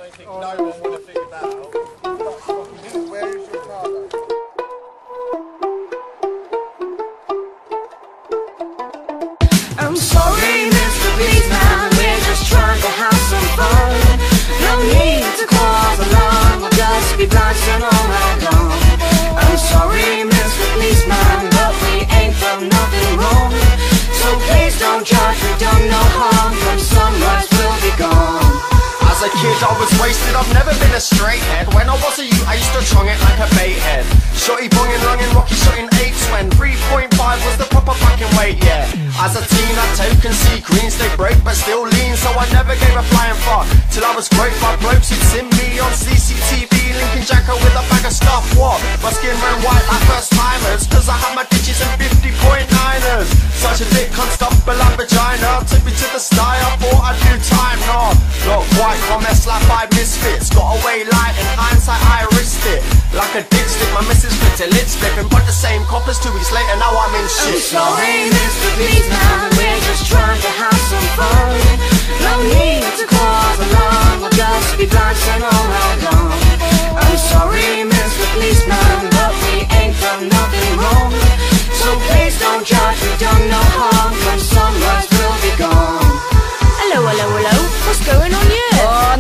I don't think no one would have figured that out. Where is your car though? I'm sorry, Mr. Policeman, we're just trying to have some fun. No need to cause alarm, we'll just be dancing all night long. I'm sorry, Mr. Policeman, but we ain't done nothing wrong. So please don't judge, we've done no harm, when sunrise will be gone. As a kid I was wasted, I've never been a straight head. When I was a youth I used to chong it like a bait head. Shotty bonging, lunging, rocky shotting apes when 3.5 was the proper fucking weight, yeah. As a teen I token see green, stay break but still lean. So I never gave a flying fuck till I was groped by blokes who'd seen me on CCTV linking Jacko with a bag of stuff. What? My skin ran white like first timers, cause I had my digits and 50.9ers. Such a dick unstoppable like vagina, took me to the sty, I thought I'd do time. No, not quite, I mess like 5 misfits. Got away light, in hindsight I risked it. Like a dick stick, my missus flipped her lid slip and put the same coppers 2 weeks later, now I'm in shit. I'm sorry, Mr. Policeman, we're just trying to have some fun. No need to cause alarm, we'll just be dancing all night long. I'm sorry, Mr. Policeman, but we ain't done nothing wrong. So please don't judge, we've done no harm, when sunrise will be gone. Hello, hello, hello, what's going on here?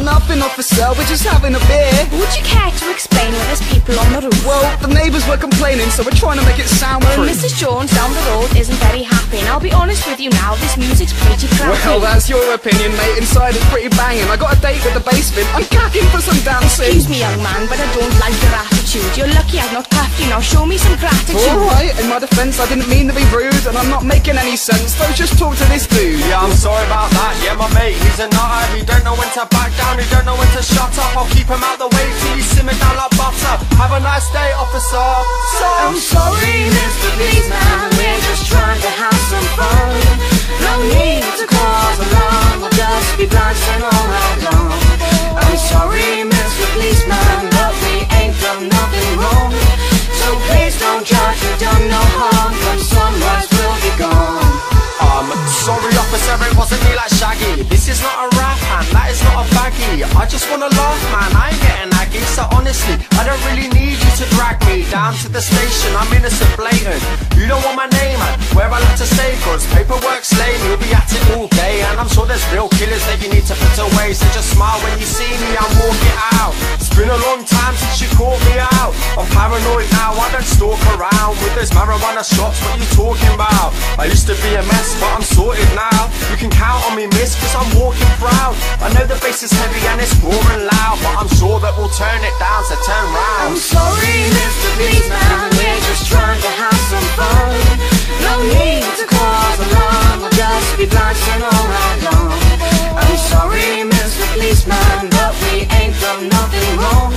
Nothing, officer, we're just having a beer. Would you care to explain why there's people on the roof? Well, the neighbours were complaining, so we're trying to make it soundproof. Mrs. Jones down the road isn't very happy, and I'll be honest with you now, this music's pretty crappy. Well, that's your opinion, mate. Inside it's pretty banging. I got a date with the basement. I'm cacking for some dancing. Excuse me, young man, but I don't like your attitude. You're lucky I've not cuffed you, now show me some gratitude. Alright, in my defence, I didn't mean to be rude, and I'm not making any sense, so just talk to this dude. Yeah, I'm sorry about that, yeah, my mate, he's a nutter. He don't know when to back down, he don't know when to shut up. I'll keep him out the way till he simmer down like butter. Have a nice day, officer. I'm sorry, Mr. Policeman, we're just trying to have some fun. No need to cause alarm, we'll just be dancing all night long. I'm sorry, Mr. Policeman, but we ain't done nothing wrong. So please don't judge, we've done no harm, when sunrise will be gone. Sorry officer, it wasn't me like Shaggy. This is not a rap hand, that is not a baggie. I just wanna laugh man, I ain't getting aggy. So honestly, I don't really need you to drag me down to the station, I'm innocent blatant. You don't want my name man, where I like to stay, cause paperwork's lame. You'll be at it all day, and I'm sure there's real killers that you need to put away. So just smile when you see me, I'm walking out. It's been a long time since you caught me out. I'm paranoid now, I don't stalk around with those marijuana shots, what you talking about? I used to be a mess, but I'm sorted now. You can count on me miss, cause I'm walking proud. I know the bass is heavy and it's roaring loud, but I'm sure that we'll turn it down, so turn round. I'm sorry, Mr. Policeman, we're just trying to have some fun. No need to cause alarm, we'll just be dancing all night long. I'm sorry, Mr. Policeman, but we ain't done nothing wrong.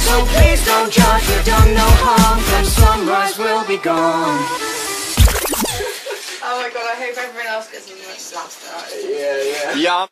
So please don't judge, we've done no harm, when sunrise will be gone. Oh my god, I hope everyone else gets as much laughter out of it. Yeah.